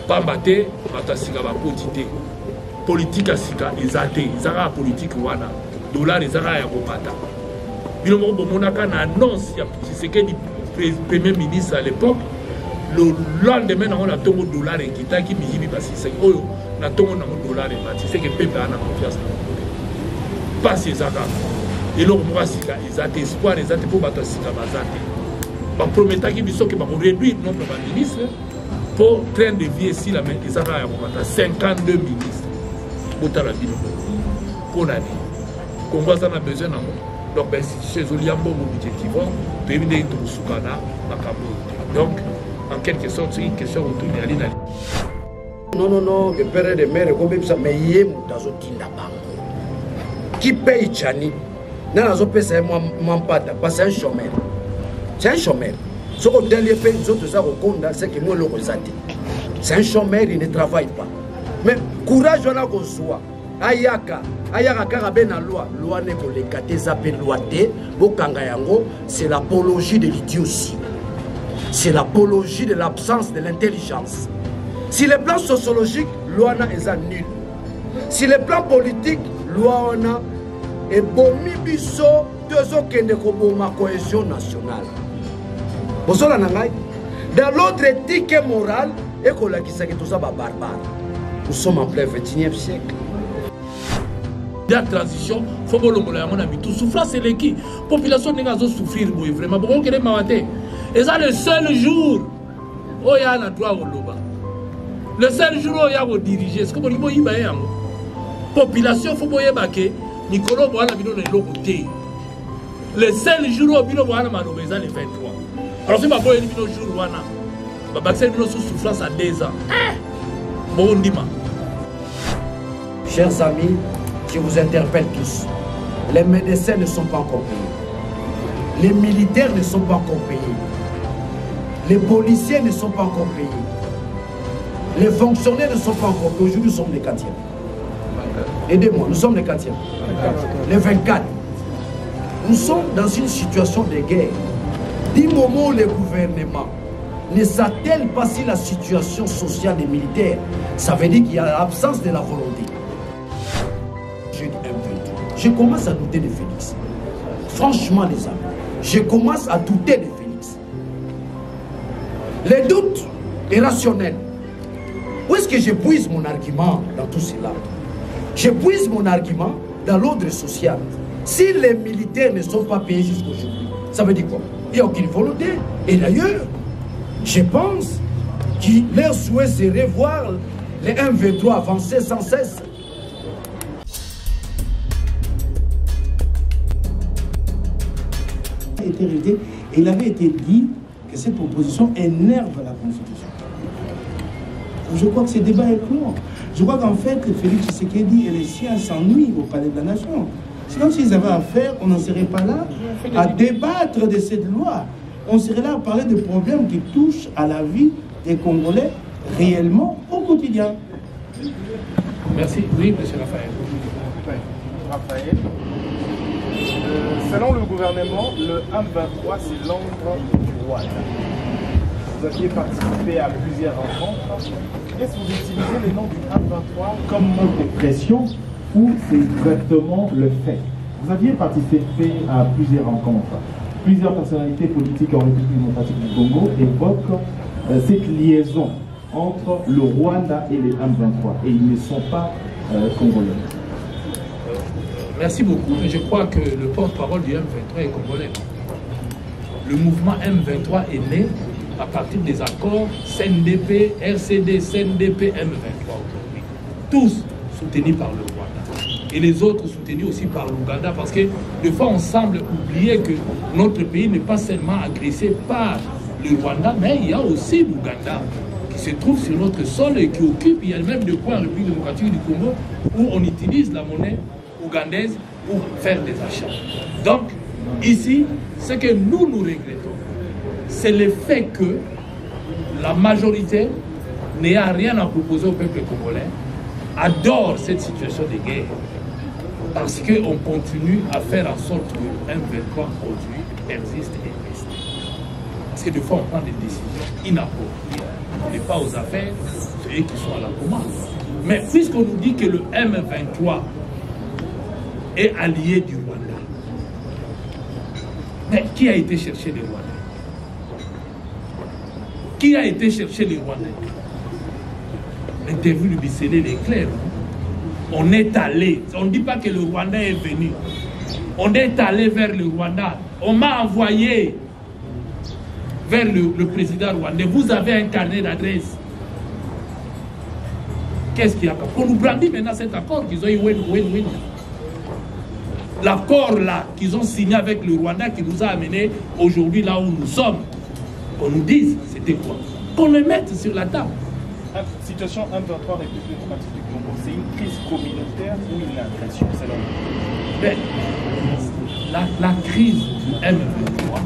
Pambate, Matasika va potiter. Politique à Sika, Izate, Zara politique Wana. Dollar, Zara ya Kopata. Bilomo Monaka na annonce, c'est que le premier ministre à l'époque, le lendemain, on a tout le dollar et qui t'a qui m'y passe. C'est que on a tout le dollar et bâti. C'est que le peuple a confiance. Pas ces Zara. Et donc, moi, Izate, espoir, Izate pour battre Sika Bazate. Je promets que va réduire le nombre de ministres pour train de vie ici, la main, ils ont 52 ministres. Pour l'année. Congo a besoin de donc, chez Oliambo, donc, en quelque sorte, c'est une question autour de l'Alina. Non, le père de mère, comme ça, mais il y a qui paye Tchani. Non, c'est un chômeur. C'est un chômeur. Ce qu'on dernier pays, c'est que moi, c'est un chômeur, il ne travaille pas. Mais courage, on a qu'on soit. Ayaka Karabe na loi n'est pour les gâter, s'appelle loi T, c'est l'apologie de l'idiotie. C'est l'apologie de l'absence de l'intelligence. Si le plan sociologique, loi est nul. Si le plan politique, loi est bon, biso, deux autres qui ne ma cohésion nationale. Dans l'autre éthique et morale, et qu'on a dit que tout ça va barbare. Nous sommes en plein 21e siècle. La transition, il faut que l'on ait tout souffrance, c'est l'équipe. La population n'est pas souffrir, vraiment. Pourquoi on est et ça, le seul jour où il y a un droit au Loba. Le seul jour où il y a un diriger, c'est comme on dit, la population, il faut que Nicolas Boana Bino ne l'ait. Le seul jour où Bino Boana m'a nommé, c'est le 23. Alors, si je vais dire le jour où il y a une souffrance à 2 ans. Bon, on dit. Chers amis, je vous interpelle tous. Les médecins ne sont pas encore payés. Les militaires ne sont pas encore payés. Les policiers ne sont pas encore payés. Les fonctionnaires ne sont pas encore payés. Aujourd'hui, nous sommes les 4e. Aidez-moi, nous sommes les 4e. Les 24. Nous sommes dans une situation de guerre. Du moment où le gouvernement ne s'attelle pas sur la situation sociale des militaires, ça veut dire qu'il y a l'absence de la volonté. Je commence à douter de Félix. Franchement, les amis, je commence à douter de Félix. Le doute est rationnel. Où est-ce que je puise mon argument dans tout cela? Je puise mon argument dans l'ordre social. Si les militaires ne sont pas payés jusqu'aujourd'hui, ça veut dire quoi? Il n'y a aucune volonté. Et d'ailleurs, je pense que leur souhait serait voir les 1-23 avancer sans cesse. Il avait été dit que cette proposition énerve la Constitution. Je crois que ce débat est clos. Je crois qu'en fait, Félix Tshisekedi et les siens s'ennuient au Palais de la Nation. Sinon, s'ils avaient à faire, on n'en serait pas là à débattre de cette loi. On serait là à parler de problèmes qui touchent à la vie des Congolais réellement au quotidien. Merci. Oui, monsieur Raphaël. Raphaël. Selon le gouvernement, le 1-23, c'est l'ombre du Rwanda. Vous aviez participé à plusieurs rencontres. Est-ce que vous utilisez le nom du 1-23 comme mode de pression ou c'est exactement le fait? Vous aviez participé à plusieurs rencontres. Plusieurs personnalités politiques en République démocratique du Congo évoquent cette liaison entre le Rwanda et les 1-23 et ils ne sont pas congolais. Merci beaucoup. Je crois que le porte-parole du M23 est congolais. Le mouvement M23 est né à partir des accords CNDP, RCD, CNDP, M23 aujourd'hui. Tous soutenus par le Rwanda. Et les autres soutenus aussi par l'Ouganda parce que des fois on semble oublier que notre pays n'est pas seulement agressé par le Rwanda, mais il y a aussi l'Ouganda qui se trouve sur notre sol et qui occupe, il y a même des coins en République démocratique du Congo où on utilise la monnaie ougandaise pour faire des achats. Donc, ici, ce que nous regrettons, c'est le fait que la majorité n'ait rien à proposer au peuple congolais, adore cette situation de guerre, parce qu'on continue à faire en sorte que M23 aujourd'hui persiste et reste. Parce que des fois, on prend des décisions inappropriées. On n'est pas aux affaires, eux qui sont à la commande. Mais puisqu'on nous dit que le M23 est allié du Rwanda, mais qui a été chercher les Rwandais? Qui a été chercher les Rwandais? L'interview du Bissélé est claire. On est allé. On ne dit pas que le Rwandais est venu. On est allé vers le Rwanda. On m'a envoyé vers le président rwandais. Vous avez un carnet d'adresse. Qu'est-ce qu'il y a? On nous brandit maintenant cet accord qu'ils ont eu win-win-win. L'accord là qu'ils ont signé avec le Rwanda qui nous a amenés aujourd'hui là où nous sommes. Qu'on nous dise c'était quoi? Qu'on le mette sur la table. Situation 1-23 République démocratique du Congo, c'est une crise communautaire ou une agression selon vous? Mais la crise du M23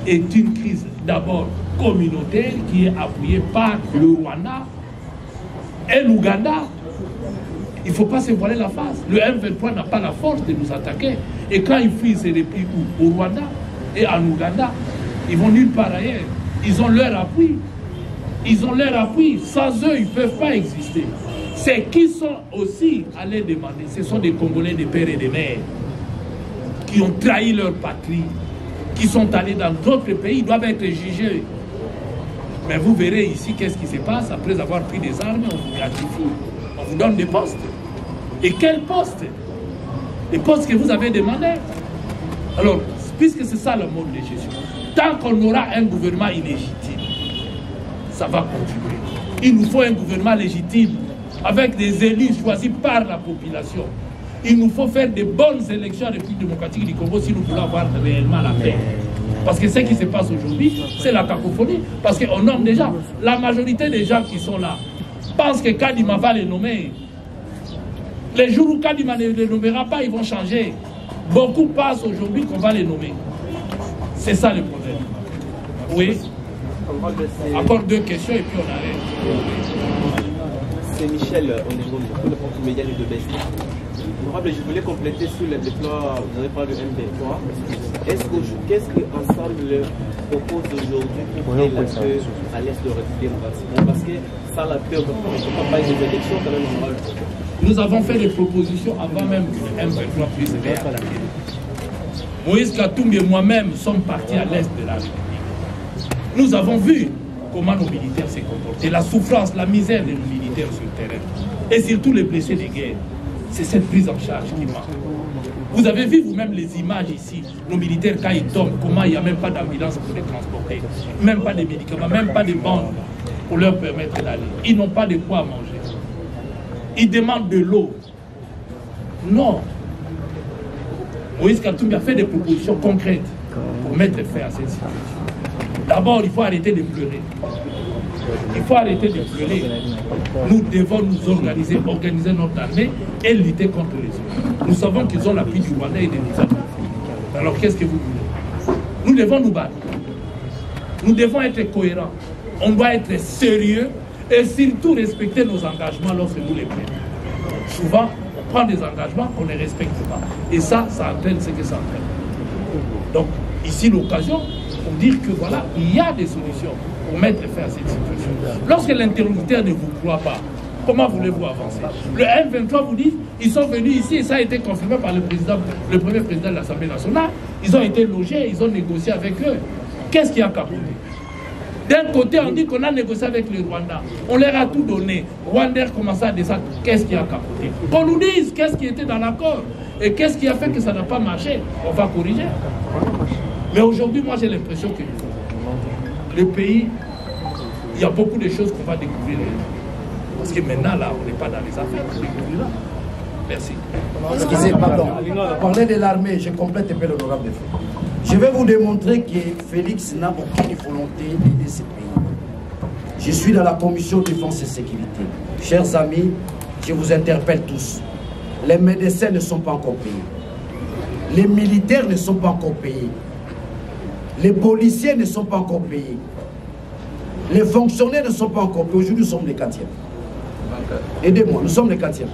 est une crise d'abord communautaire qui est appuyée par le Rwanda et l'Ouganda. Il ne faut pas se voiler la face. Le M23 n'a pas la force de nous attaquer. Et quand ils fuient, c'est repris où? Au Rwanda et en Ouganda. Ils vont nulle part ailleurs. Ils ont leur appui. Ils ont leur appui. Sans eux, ils ne peuvent pas exister. C'est qui sont aussi allés demander. Ce sont des Congolais, des pères et des mères qui ont trahi leur patrie, qui sont allés dans d'autres pays, ils doivent être jugés. Mais vous verrez ici qu'est-ce qui se passe après avoir pris des armes, on vous gratifie, on vous donne des postes. Et quels postes? Les postes que vous avez demandés. Alors, puisque c'est ça le mode de gestion, tant qu'on aura un gouvernement illégitime, ça va continuer. Il nous faut un gouvernement légitime, avec des élus choisis par la population. Il nous faut faire de bonnes élections en République démocratique du Congo si nous voulons avoir réellement la paix. Parce que ce qui se passe aujourd'hui, c'est la cacophonie. Parce qu'on nomme déjà, la majorité des gens qui sont là pensent que Kadima va les nommer. Les jours où Kadima ne les nommera pas, ils vont changer. Beaucoup pensent aujourd'hui qu'on va les nommer. C'est ça le problème. Oui. Encore 2 questions et puis on arrête. C'est Michel, au niveau du porte média de Best. Honorable, je voulais compléter sur le déploiement, vous avez parlé de M23. Qu'est-ce qu'ensemble propose aujourd'hui pour créer la paix à l'est de la République démocratique? Parce que sans la paix, on ne peut pas des élections quand même, honorable. Nous avons fait des propositions avant même que le M23 puisse faire à la paix. Moïse Katumbi et moi-même sommes partis à l'est de la République. Nous avons vu comment nos militaires s'est comportés, la souffrance, la misère de nos militaires sur le terrain, et surtout les blessés de guerre. C'est cette prise en charge qui manque. Vous avez vu vous-même les images ici, nos militaires quand ils tombent, comment il n'y a même pas d'ambulance pour les transporter, même pas de médicaments, même pas de bandes pour leur permettre d'aller. Ils n'ont pas de quoi manger. Ils demandent de l'eau. Non. Moïse Katumbi a fait des propositions concrètes pour mettre fin à cette situation. D'abord, il faut arrêter de pleurer. Il faut arrêter de pleurer. Nous devons nous organiser notre armée et lutter contre les autres. Nous savons qu'ils ont l'appui du Rwanda et de nous autres. Alors qu'est-ce que vous voulez? Nous devons nous battre. Nous devons être cohérents. On doit être sérieux et surtout respecter nos engagements lorsque nous les prenons. Souvent, on prend des engagements qu'on ne respecte pas. Et ça entraîne ce que ça entraîne. Donc, ici, l'occasion pour dire que voilà, il y a des solutions pour mettre fin à cette situation. Lorsque l'interlocuteur ne vous croit pas, comment voulez-vous avancer? Le M23 vous dit, ils sont venus ici et ça a été confirmé par le premier président de l'Assemblée nationale. Ils ont été logés, ils ont négocié avec eux. Qu'est-ce qui a capoté? D'un côté, on dit qu'on a négocié avec le Rwanda. On leur a tout donné. Rwanda commence à descendre. Qu'est-ce qui a capoté? Qu'on nous dise qu'est-ce qui était dans l'accord et qu'est-ce qui a fait que ça n'a pas marché. On va corriger. Mais aujourd'hui, moi, j'ai l'impression que le pays, il y a beaucoup de choses qu'on va découvrir. Parce que maintenant, là, on n'est pas dans les affaires. On découvrira. Merci. Excusez, pardon. Parler de l'armée, je complète un peu l'honorable défaut. Je vais vous démontrer que Félix n'a aucune volonté d'aider ce pays. Je suis dans la commission défense et sécurité. Chers amis, je vous interpelle tous. Les médecins ne sont pas encore payés. Les militaires ne sont pas encore payés. Les policiers ne sont pas encore payés. Les fonctionnaires ne sont pas encore payés. Aujourd'hui, nous sommes les 4e. Aidez-moi, nous sommes les 4e.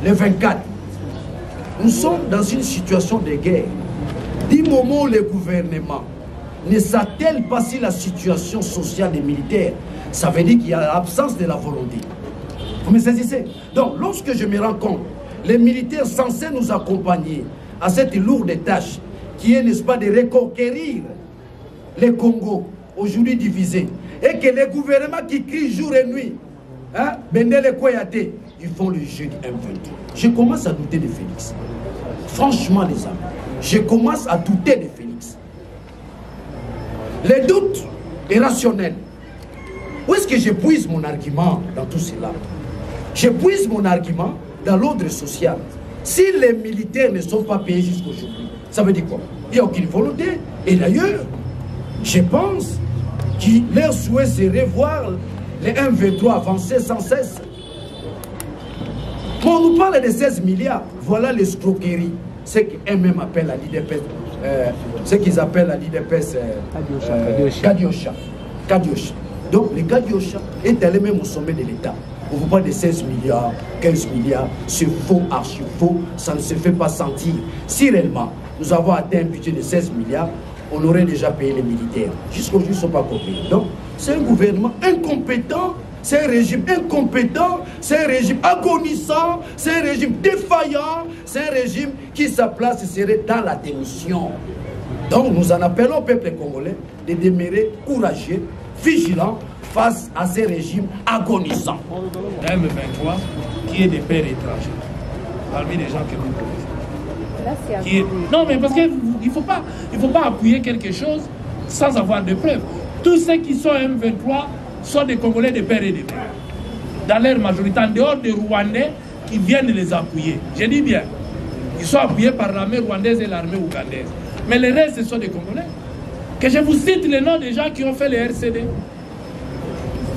Les 24. Nous sommes dans une situation de guerre. Du moment où le gouvernement ne s'attelle pas sur la situation sociale des militaires, Ça veut dire qu'il y a l'absence de la volonté. Vous me saisissez? Donc, lorsque je me rends compte, les militaires censés nous accompagner à cette lourde tâche, qui est, n'est-ce pas, de reconquérir les Congo, aujourd'hui divisés, et que les gouvernements qui crient jour et nuit, hein, Bendele Koyate, ils font le jeu du M23. Je commence à douter de Félix. Franchement, les amis, je commence à douter de Félix. Les doutes est rationnel. Où est-ce que je puise mon argument dans tout cela? Je puise mon argument dans l'ordre social. Si les militaires ne sont pas payés jusqu'aujourd'hui, ça veut dire quoi? Il n'y a aucune volonté. Et d'ailleurs, je pense que leur souhait serait voir les M23 avancer sans cesse. Quand on nous parle de 16 milliards, voilà l'escroquerie. Ce qu'eux-mêmes appellent la l'IDPS, ce qu'ils appellent la l'IDPS Kadiosha. Donc le Kadiosha est allé même au sommet de l'État. On vous parle de 16 milliards, 15 milliards, c'est faux, archi faux, ça ne se fait pas sentir. Si réellement nous avons atteint un budget de 16 milliards, on aurait déjà payé les militaires. Jusqu'aujourd'hui, ils ne sont pas compris. Donc, c'est un gouvernement incompétent, c'est un régime incompétent, c'est un régime agonisant, c'est un régime défaillant, c'est un régime qui, sa place serait dans la démission. Donc, nous en appelons au peuple congolais de demeurer courageux, vigilants, face à ces régimes agonisants. M23, qui est des pères étrangers, parmi les gens que vous connaissez. Non, mais parce qu'il ne faut pas appuyer quelque chose sans avoir de preuves. Tous ceux qui sont M23 sont des Congolais de père et de mère. Dans leur majorité, en dehors des Rwandais qui viennent les appuyer. Je dis bien, ils sont appuyés par l'armée rwandaise et l'armée ougandaise. Mais les restes, ce sont des Congolais. Que je vous cite les noms des gens qui ont fait les RCD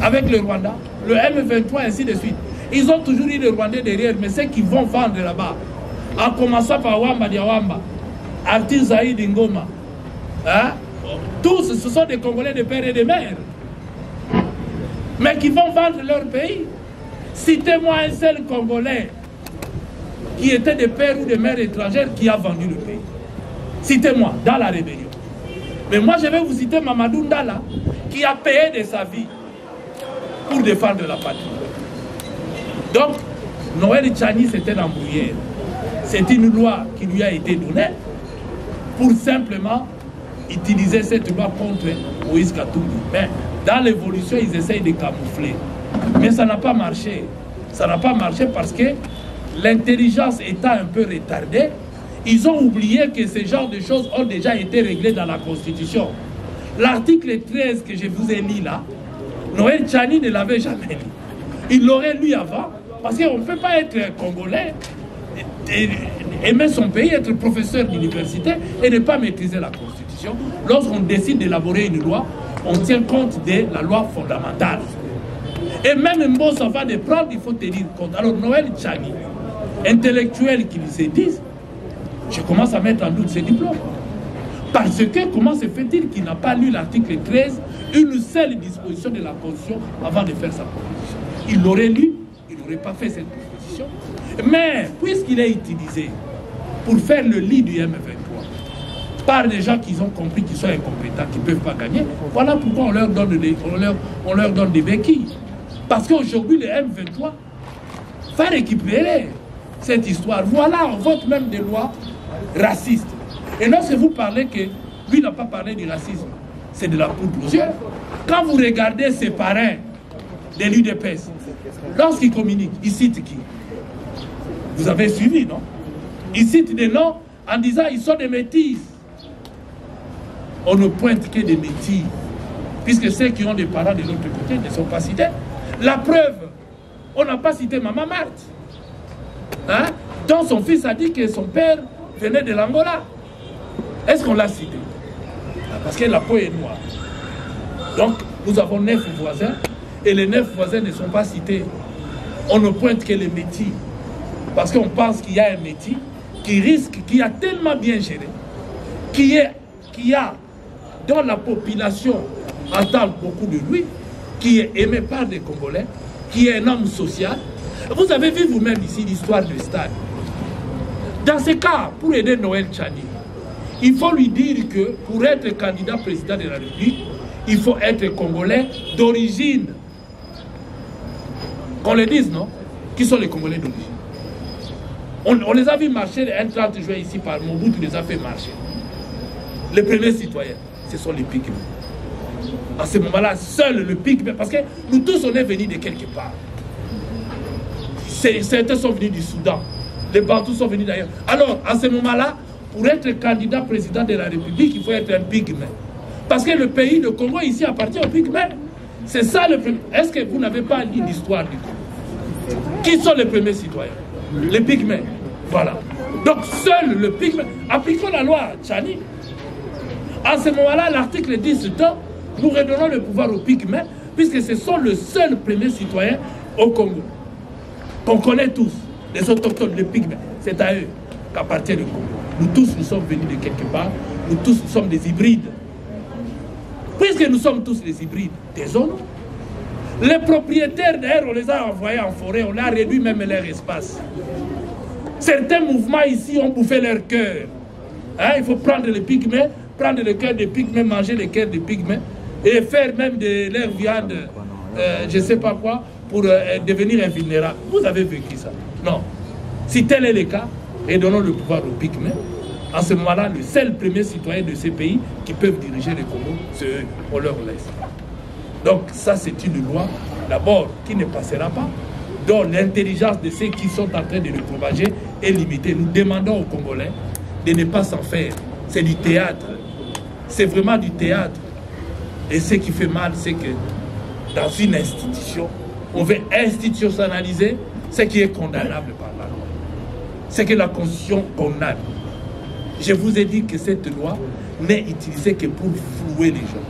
avec le Rwanda, le M23, ainsi de suite. Ils ont toujours eu les Rwandais derrière, mais ceux qui vont vendre là-bas, en commençant par Wamba Diawamba, Artis Zaïd Ngoma, hein? Tous, ce sont des Congolais de père et de mère, mais qui vont vendre leur pays. Citez-moi un seul Congolais qui était de père ou de mère étrangère qui a vendu le pays. Citez-moi, dans la rébellion. Mais moi, je vais vous citer Mamadou Ndala, qui a payé de sa vie pour défendre la patrie. Donc, Noël Tchani, c'était l'embrouillère. C'est une loi qui lui a été donnée pour simplement utiliser cette loi contre Moïse Katumbi. Mais dans l'évolution, ils essayent de camoufler. Mais ça n'a pas marché. Ça n'a pas marché parce que l'intelligence étant un peu retardée, ils ont oublié que ce genre de choses ont déjà été réglées dans la Constitution. L'article 13 que je vous ai lu là, Noël Tchani ne l'avait jamais lu. Il l'aurait lu avant, parce qu'on ne peut pas être Congolais, aimer son pays, être professeur d'université et ne pas maîtriser la Constitution. Lorsqu'on décide d'élaborer une loi, on tient compte de la loi fondamentale. Et même Mbossa va de prendre, il faut tenir compte. Alors Noël Tchani, intellectuel qui se disent, je commence à mettre en doute ses diplômes. Parce que comment se fait-il qu'il n'a pas lu l'article 13, une seule disposition de la Constitution avant de faire sa proposition? Il l'aurait lu, il n'aurait pas fait cette proposition. Mais puisqu'il est utilisé pour faire le lit du M23 par des gens qui ont compris qu'ils sont incompétents, qui ne peuvent pas gagner, voilà pourquoi on leur donne des béquilles. Parce qu'aujourd'hui, le M23 va récupérer cette histoire. Voilà, on vote même des lois racistes. Et lorsque vous parlez que lui n'a pas parlé du racisme, c'est de la poudre aux yeux. Quand vous regardez ses parrains de l'UDPS, lorsqu'ils communiquent, ils citent qui? Vous avez suivi, non? Ils citent des noms en disant ils sont des métis. On ne pointe que des métis, puisque ceux qui ont des parents de l'autre côté ne sont pas cités. La preuve, on n'a pas cité Maman Marthe, hein? Dont son fils a dit que son père venait de l'Angola. Est-ce qu'on l'a cité? Parce que la peau est noire. Donc, nous avons 9 voisins, et les 9 voisins ne sont pas cités. On ne pointe que les métis, parce qu'on pense qu'il y a un métis qui risque, qui a tellement bien géré, qui a, dans la population, entend beaucoup de lui, qui est aimé par des Congolais, qui est un homme social. Vous avez vu vous-même ici l'histoire du stade. Dans ce cas, pour aider Noël Tchani, il faut lui dire que pour être candidat président de la République, il faut être Congolais d'origine Qu'on le dise, non? Qui sont les Congolais d'origine? On les a vus marcher le 30 juin ici par Mobutu, les a fait marcher. Les premiers citoyens, ce sont les Pygmées. À ce moment-là, seul le Pygmée, parce que nous tous, on est venus de quelque part. Certains sont venus du Soudan, les Bantous sont venus d'ailleurs. Alors, à ce moment-là, pour être candidat président de la République, il faut être un Pygmée. Parce que le pays de Congo ici appartient aux Pygmées. C'est ça le premier. Est-ce que vous n'avez pas lu l'histoire du Congo? Qui sont les premiers citoyens? Les Pygmées. Voilà. Donc seul le Pygmée. Appliquons la loi Tchani. À ce moment-là, l'article 10 nous redonnons le pouvoir aux Pygmées, puisque ce sont le seul premier citoyen au Congo. Qu'on connaît tous. Les autochtones, les Pygmées. C'est à eux qu'appartient le Congo. Nous tous, nous sommes venus de quelque part. Nous tous, nous sommes des hybrides. Puisque nous sommes tous des hybrides, désolé. Les propriétaires, d'ailleurs, on les a envoyés en forêt, on a réduit même leur espace. Certains mouvements ici ont bouffé leur cœur. Hein, il faut prendre les Pygmées, prendre le cœur des Pygmées, manger le cœur des Pygmées, et faire même de leur viande, je ne sais pas quoi, pour devenir invulnérable. Vous avez vécu ça? Non. Si tel est le cas, redonnons le pouvoir aux Pygmées. En ce moment-là, le seul premier citoyen de ces pays qui peuvent diriger le Congo, c'est eux. On leur laisse. Donc ça, c'est une loi, d'abord, qui ne passera pas, dont l'intelligence de ceux qui sont en train de le propager est limitée. Nous demandons aux Congolais de ne pas s'en faire. C'est du théâtre. C'est vraiment du théâtre. Et ce qui fait mal, c'est que dans une institution, on veut institutionnaliser ce qui est condamnable par la loi. Ce que la Constitution condamne. Je vous ai dit que cette loi n'est utilisée que pour flouer les gens.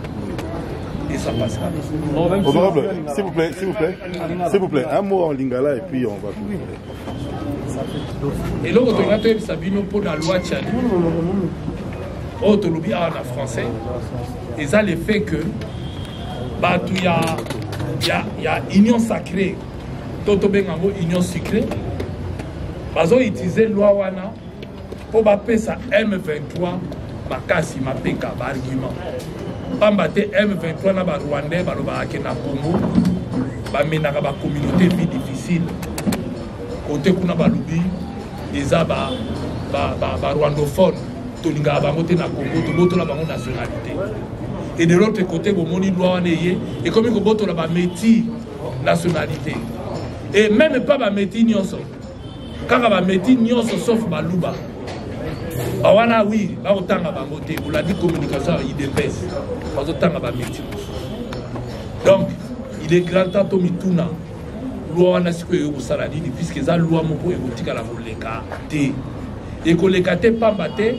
Et ça passera. Honorable, s'il vous plaît, s'il vous plaît, un mot en lingala et puis on va tout. Et là, on a Sabino pour la loi Tchani. On en français. Et ça, le fait que il y a union sacrée, Toto Bengambo, union sucrée. Ils ont utilisé la loi Wana. Pour appeler ça M23, Makasi, Mapeka, argument. Pambate M23 na ba Rwandais, ba Lobaki na Congo, ba menaka ba communauté vie difficile. Côté kuna ba Lubi, eza ba rwandophone, tolinga ba moté na Congo, to boto la bango nationalité. Et de l'autre côté, bo moni loi waneye, et comme ko boto la ba métis nationalité. Et même pas ba métis nyonso. Quand ba métis nyonso sauf ba Luba. Awana oui, là autant à Bangoté, on l'a dit communication il dépasse. Pas autant à Bangoté. Donc, il est grand temps de mituna. Loi na siko yo saladi puisque ça loi moko egotika la moleka té. Et que les caté pas batté,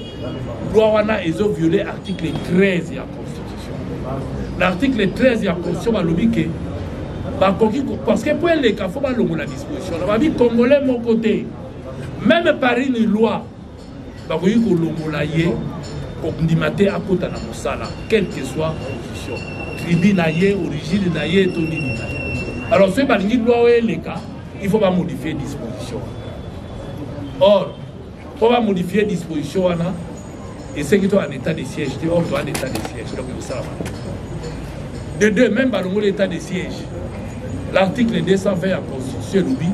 loi wana ezo violé article 13 de la Constitution. L'article 13 de la Constitution va lobique parce que pour les cas faut pas la disposition. On va dire congolais mon côté. Même par une loi bakoyi kolongola ye kondimate akota na mosala quelle que soit position tribu na ye origine na ye to nini na ye. Alors ce balingi loi les cas il faut pas modifier disposition. Or pour pas modifier disposition wana et c'est qui toi en état de siège tu on doit en état de siège donc ça de deux même balongo l'état de siège l'article 220 de la Constitution lobi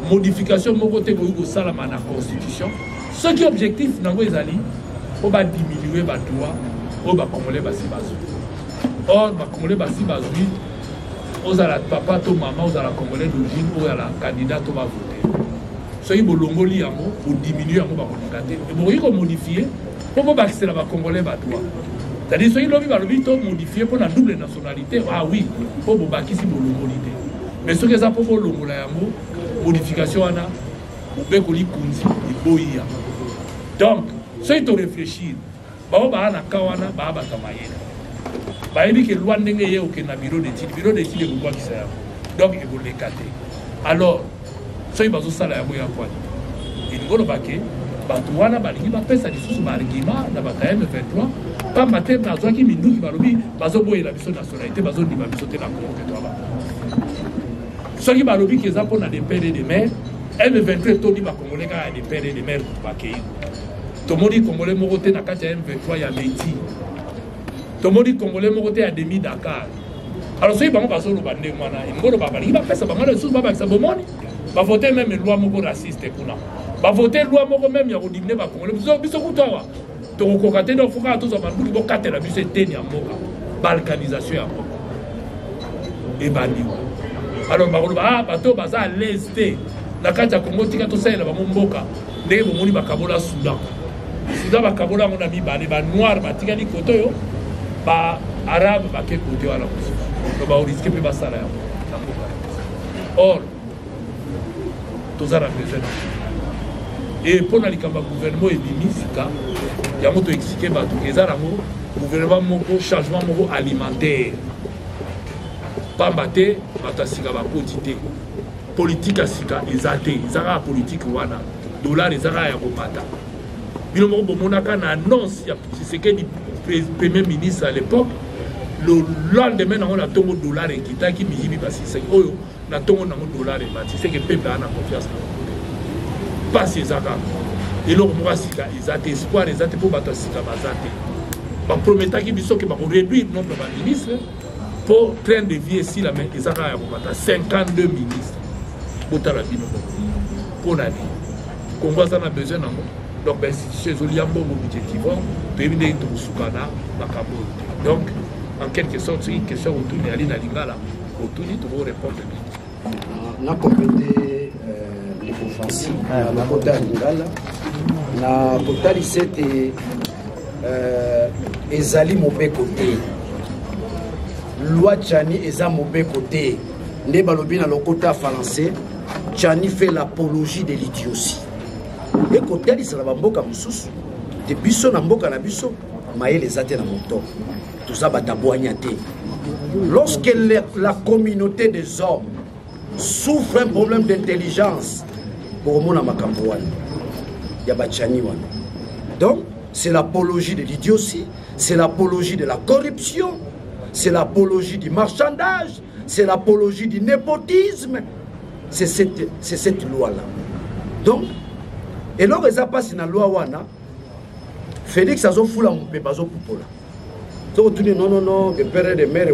modification mon côté ko salama na Constitution. Ce qui est objectif dans les alliés, on va diminuer les droits, on va cumuler les bases. Or, on va cumuler les bases. On va la papa, ton maman, on va la cumuler d'origine, on va la candidate, on va voter. Ce qui est bolongoli, pour diminuer, on va modifier. Et pour modifier, on va accéder à la cumuler les droits. C'est-à-dire, ce qui est modifié pour la double nationalité, ah oui, pour baki si bolongoli. Mais ce qui est pour bolongoli, modification, on peut qu'on y kunzi, il faut y aller. Donc, si tu réfléchis, tu vas avoir un kawana, tu vas avoir un maïna. Tu vas dire que loi n'est pas un bureau d'études. Le bureau d'études est quoi qui sert. Donc, il faut les cater. Alors, si tu vas faire ça, il y a quoi? Il faut le baquer. Tu vas faire ça, il va argument, dans le M23. Pas matin, dans le qui minou qui va le dire, tu vas faire la nationalité, tu vas faire la Congo. Ce qui va le dire, c'est qu'ils ont des pères et des mères. M23 tout dit Congolais qui a des pères et des mères pour accueillir. Tout le monde dit Congolais moroté na kati M23 ya Meiti. Tout le monde dit Congolais moroté à demi Dakar. Alors si bango bazo lo bande mwana ngolo baba li ba pesa bango le sous baba sa bomoni ba voter même loi moko raciste kuna ba voter loi moko même ya kodimne ba congolais biso kutawa to ko katé do fuka to za bandu bo katela biso teni ya mboka balkanisation ya mboka et bandi alors bakolo ba bato baza à l'est na kati ya Congo tika to sala ba mboka ndenge bomoni bakabola Soudan bakabola mona mibale ba noir batika ni koto yo ba arabe bake kote wala ko ba risque pe ba sala ya or tozara besoin et pour na likamba gouvernement et bimisika ya moto expliquer bato ezara mo gouvernement moko changement moko alimentaire pamba te bato asika bakoti te politique asika ezate ezaka politique wana dollar ezaka ya komata bino moko bomonaka na annonce ya Tshisekedi premier ministre à l'époque le lendemain on a tongo dollar ekitaki miyibi basisaki oyo na tongo na dollar ebati c'est que peuple a confiance pas ezaka eloko moko asika ezate espoir ezate po bato asika bazate baprometaki biso ke bakoréduire nombre ba ministre pour train de vie ici la main ezaka ya komata 52 ministres botala bino pour nani Congo ça a besoin nango donc ben institution zoliambo budgétivement périmé to sukana makabo donc en quelque sorte c'est une question autour de Alina Lingala autour de tout répondre na compléter l'offensive na kota Lingala na kota lisete ezali mauvais côté loi Tchani eza mauvais côté ne balobi na lokota français Tchani fait l'apologie de l'idiotie et côté ali sala mboka mususu de biso na mboka na biso maele ezate na moto tout ça batabwanya te lorsque la communauté des hommes souffre un problème d'intelligence pour mona makambo wana ya bachani wana donc c'est l'apologie de l'idiotie, c'est l'apologie de la corruption, c'est l'apologie du marchandage, c'est l'apologie du népotisme. C'est cette loi-là. Donc, et là, ça passe dans la loi wana, Félix a fait la bazo poupola. Donc, non, le père de mère,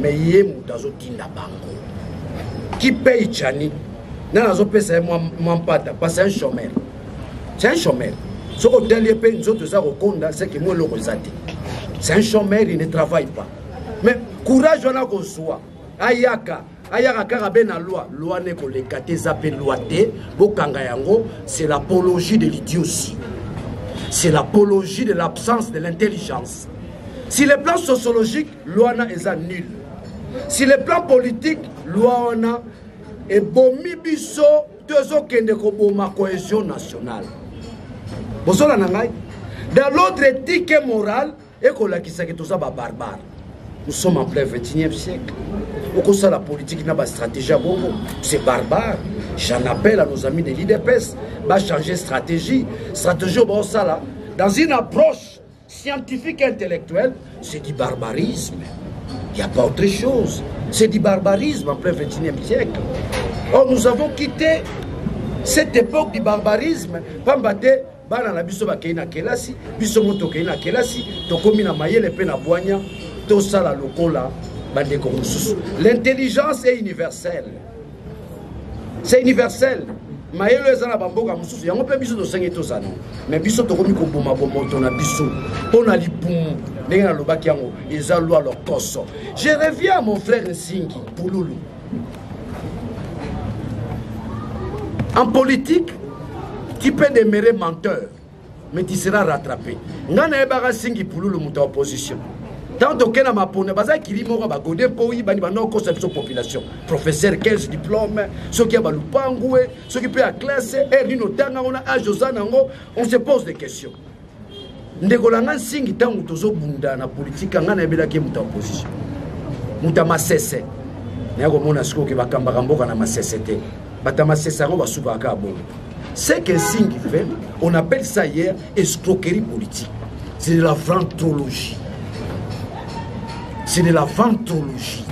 mais il y a un bango. Qui paye Tchani? Non, c'est un chômeur. C'est un chômeur. Ce que c'est un chômeur, il ne travaille pas. Mais courage, on a qu'on soit. Ayaka karabe na loi ne ko le kate zape loi te bokanga yango, c'est l'apologie de l'idiotie. C'est l'apologie de l'absence de l'intelligence. Si le plan sociologique, loi na est nul. Si le plan politique, loi na est bomi biso tezo kende ko boma cohésion nationale. Dans l'autre éthique et morale, barbare. Nous sommes en plein 21e siècle. La politique n'a pas de stratégie à Bongo. C'est barbare. J'en appelle à nos amis de l'IDPS de changer de stratégie. Stratégie au bon sala. Dans une approche scientifique et intellectuelle, c'est du barbarisme. Il n'y a pas autre chose. C'est du barbarisme en plein 21e siècle. Or, nous avons quitté cette époque du barbarisme. Pambate. Bana na biso bakei na kelasi biso moto kei na kelasi tokomi na mayele pe na bwanya to sala lokola bande ko mususu. L'intelligence est universelle. C'est universel. Mayele ezana bamboka mususu yango pe biso to sengi to sana. Mais biso tokomi ko boma bomoto na biso pona lipumu ndenge na lobaki yango eza loi lokoso. Je reviens à mon frère Nsingi Pululu. En politique, tu peux demeurer menteur, mais tu seras rattrapé. Ngana ebara singi pululu muta opposition. Tant que na mapone baza kili moko ba godé poyi bani bana conception population. Professeur 15 diplômes, ceux qui ba lupangwe, ceux qui peut à classe et ni notanga on a ajozana ngo, on se pose des questions. Ndekolanga singi tangu tozo bunda na politique ngana ebela ke muta opposition. Muta masese. Nako mona siko ke bakamba kamboka na masese te. Bata masese ngo basuba ka bongo. C'est que Singi fait, on appelle ça hier escroquerie politique. C'est de la ventrologie. C'est de la ventrologie.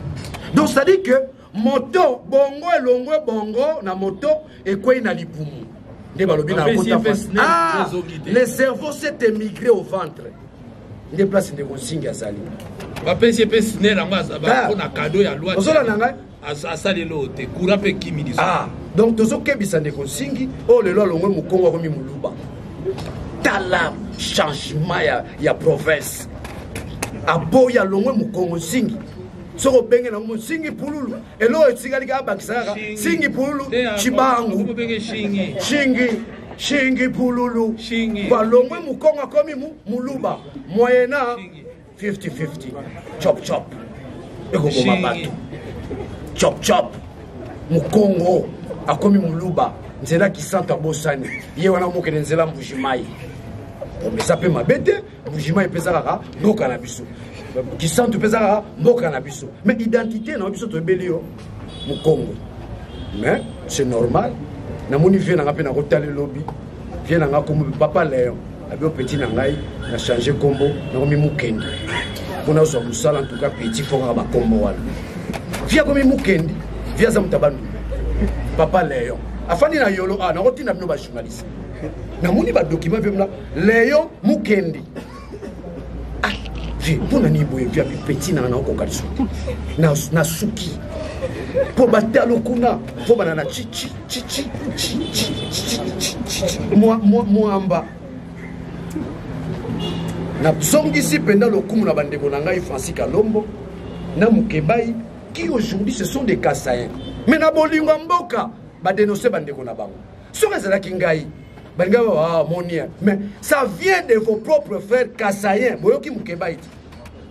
Donc ça dit que moto, bongo et longo, bongo, na moto, et quoi il n'a lipoumou. Le cerveau s'est émigré au ventre. Il déplace des consignes à Sali. bapesi pe signer nango ba na cadeau ya loi osola nanga asali lote courant pe kimi diso donc tozo kebisa ndeko Nsingi o lelo longwe mukongo ko mi muluba tala changement ya province aboya longwe mukongo Nsingi soko benge na Nsingi pululu elo etsikali ka bakisaka Nsingi pululu chibangu shingi pululu kwa longwe mukongo komi muluba moyena 50-50 chop eko boma bato chop mukongo akomi muluba nzela kisanta bosani ye wana mokene nzela mbujimai omesa pe mabete mbujimai pesa kaka mboka na biso kisantu pesa kaka mboka na biso mais identité na biso to belio mukongo mais c'est normal na moni vie na ngape na kotale lobby vie na ngako papa Léon abio petit na ngai na changer combo na komi mukendi pona zo musala en tout cas petit fonga ba combo wala vie komi mukendi vie za mutabandu papa Léon afani na yolo na kotina bino ba journaliste na moni ba document vemna Léon mukendi vie pona ni boye vie petit na ko kaliso na suki po batalo kuna po banana chichi moamba na zongisi penda lokumu na bandeko na ngai Francis Kalombo na Mukebai qui aujourd'hui ce sont des Kassaïens mais na bolingo mboka ba dénoncer bandeko na bango soka zala kingai banga monia mais ça vient de vos propres frères Kassaïens boyoki Mukebai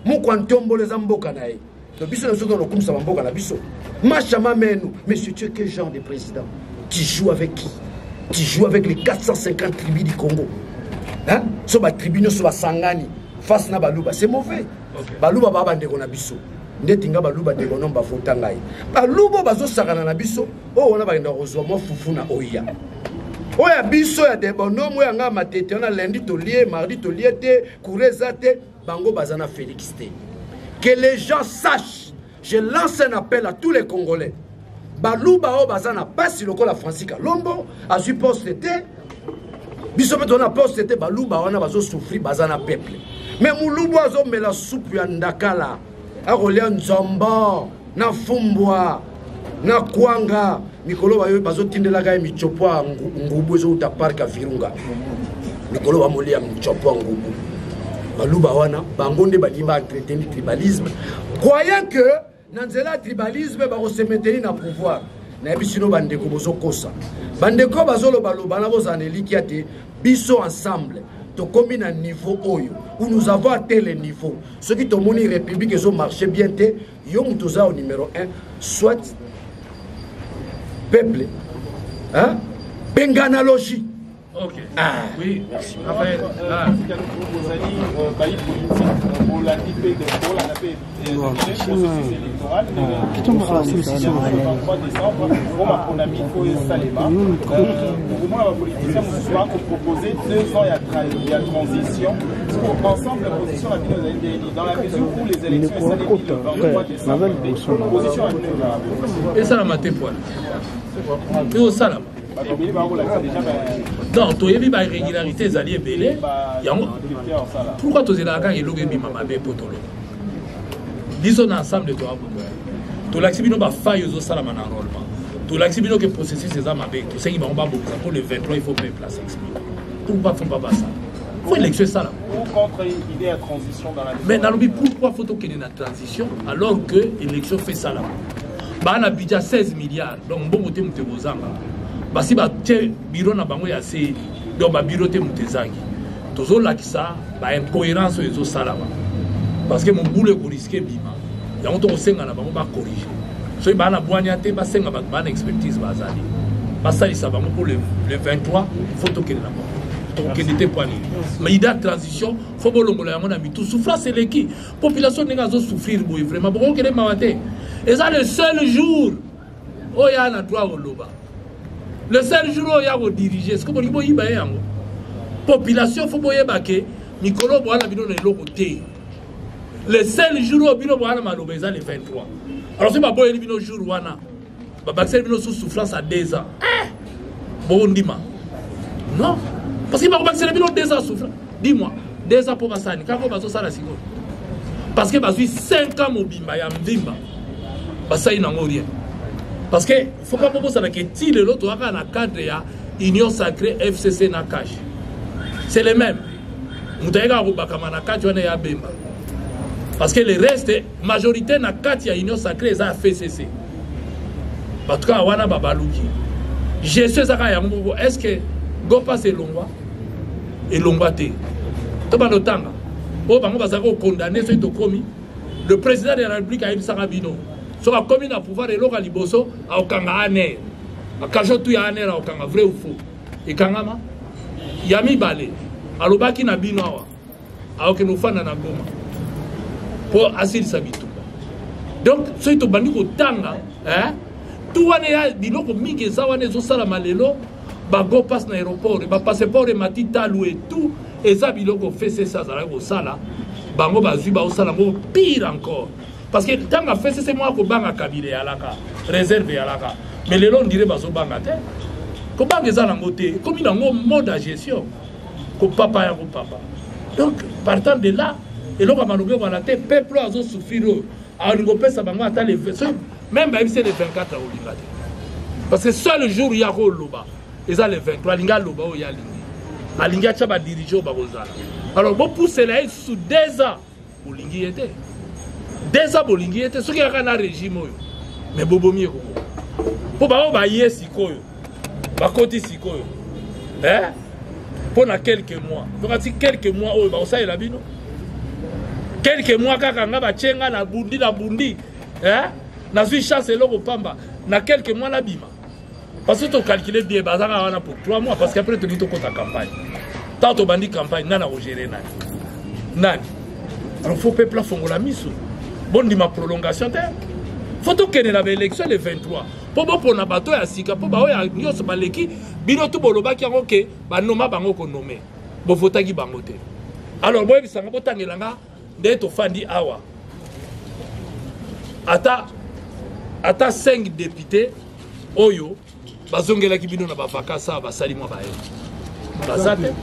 mu kwantombo les mboka na ye to biso na soto lokumu sa mboka na biso machama menu monsieur tu es quel genre de président qui joue avec qui qui joue avec les 450 tribus du Congo. Hein? So ba tribunaux so ba sangani face na baluba c'est mauvais. Okay. Baluba ba bande ko na biso. Ndetinga baluba de ko nomba fota ngai. Baluba bazo sakana na biso. Oh wana ba ngenda kozwa mo fufu na oya. Oya biso ya de bonomo ya nga matete on a lundi to lié mardi to lié te kureza te bango bazana Félix te. Que les gens sachent. Je lance un appel à tous les Congolais. Baluba o bazana pasi lokola Francis Kalombo a su posteté biso beto na posteté baluba wana bazo souffrir bazana peuple mais mulubu azo mela soupe ya ndakala akolia nzombo na fumbwa na kwanga mikolo bayo bazo tindelaka ya michopo ngubu ezo uta parka virunga mikolo ba molia michopo ngubu baluba wana bangonde balimba entretenir tribalisme croyant que Nanzela tribalisme ba se maintenir na pouvoir na bisino bandeko bozo kosa bandeko bazolo baloba na bozaneli kiate biso ensemble to komi na niveau oyo où nous avons atteint le niveau ce qui to moni république ezo marcher bien te yo mutoza au numéro 1 soit peuple hein benganalogie. Ok. Oui, merci. Raphaël. Ensemble, la position dans la mesure où les élections et ça la maté poil. Et au salam. Donc, tu as vu la régularité des alliés belés. Pourquoi tu as dit que tu as dit que disons ensemble de toi. Tu as dit que tu as failli aux salam en enrôlement. Tu as dit que le processus est amabé. Tu sais qu'il va pour le 23, il faut bien placer. Pourquoi ne faut pas ça? Il faut élection ça. Contre l'idée de transition dans la vie. Mais dans le but, pourquoi faut qu'il y ait une transition alors que l'élection fait ça là? On a budget 16 milliards. Donc, bon, tu as basi ba te biro na bango ya se do ba biro te mutezangi tozo lakisa ba incohérence ezo salama parce que mon boulot ko risquer bima ya moto ko senga na bango ba corriger so ba na bwanya te ba senga ba na expertise ba zali ba sali sa bango pour le 23 faut que na bango to n'était pas ni mais il y a transition faut bolongola ya mona mitu souffrance c'est l'équipe population n'enga zo souffrir boy vraiment bon que les mawate et ça le seul jour oh ya na droit au loba. Le seul jour où il y a à diriger, c'est comme il y a une population, il faut que Mikolo Boana Bino ne l'ote. Le seul jour où Bino Boana Malobeza le 23. Alors c'est pas bon, il y a un jour où Babaxel Bino sous souffrance à 2 ans. Bon, dis-moi. Non. Parce que Babaxel Bino 2 ans souffrance. Dis-moi, 2 ans pour Bassani. Quand on va sur ça, la seconde. parce que bazui 5 ans mobimba ya mvimba basali nango rien parce que faut pas proposer que ti le lot aka na cadre ya Union Sacrée FCC na cash c'est les mêmes mutaika ko bakama na cash wana ya bemba parce que le reste majorité na kati ya Union Sacrée za FCC en tout cas wana babaluki je sais ça ya mbo est-ce que go passe longwa et longwa te to ba notanga o bango bazako condamner ceux to komi le président de la République a eu Sarabino so a commis na pouvoir et loka liboso a okanga aner akajo tu ya aner a okanga vrai ou faux et kangama yami balé alobaki na bino awa a okeno fana na goma pour asilisa bitumba donc ceux to bandi ko tanga hein tout wana ya biloko mingi eza wana ezosala malelo bago passe na aéroport ba passeport matita loué tout eza biloko fese ça zala ko sala bango bazui ba osala ngo pire encore parce que tanga fese c'est moi ko banga kabile alaka réserve alaka mais lelo on dirait bazo banga te ko banga eza nango te comme il a un mode de gestion ko papa ya ko papa donc partant de là et là manobe wana te peuple azo souffrir a ngo pesa bango ata les même ba c'est les 24 à Olinga parce que seul jour ya ko loba eza les 23 linga loba o ya lingi alinga tshaba dirigeant ba kozala alors bon pousser là sous 2 ans Olingi était 2 ans Olingi était ce qui a un régime mais bobomi ko po ba yesi koyo ba koti sikoyo hein pendant quelques mois donc si quelques mois o ba osala la bino quelques mois kaka nga ba tchenga na bundi hein na suis chance eloko pamba na quelques mois la bima parce que tu calcules bien bazanga wana pour 3 mois parce qu'après tu dis to compte campagne tant to bandi campagne nana ko gérer nani alors faut peuple fongola miso bon di ma prolongation te faut to kene na élection le 23 pour na bato ya sika pour ba oya nyos baleki bino to bolobaki yango ke ba noma bango ko nommer bo votaki bango te alors boye bisanga botangelanga de to fandi awa ata 5 députés oyo bazongela ki bino na ba vakasa basali mwa bae bazate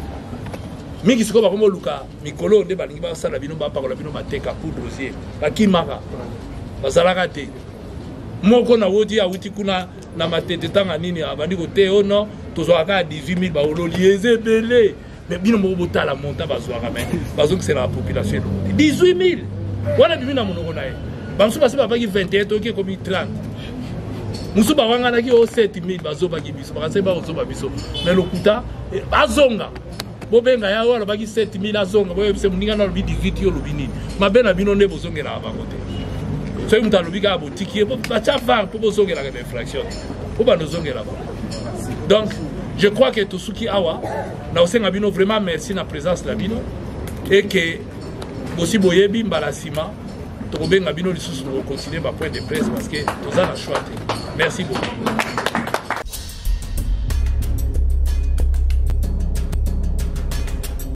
mingi siko bakomo luka mikolo nde balingi basala bino ba pakola bino mateka poudre osier bakimaka bazalaka te moko na wodi ya wuti kuna na matete tanga nini abandi ko te ono tozwaka 18000 ba ololi ezebele mais bino mo botala monta bazwaka mais bazongi c'est la population 18000 wana bimina monoko na ye bansu basi babaki 21 toki komi 30 musu bawanga naki o 7000 bazoba kibiso bakase ba ozoba biso mais lokuta bazonga bobenga ya wala baki 7000 azonga boye bise muninga na 18 yo lobini mabena bino ne bozongela abangote so muta lobika botiki ba chavar pour bozongela ka infraction pour ba nozongela ba donc je crois que tout ce qui awa na osenga bino vraiment merci na présence la bino et que aussi boyebi mbala sima to benga bino lisusu no continuer ba point de presse parce que tozana choix. Merci beaucoup.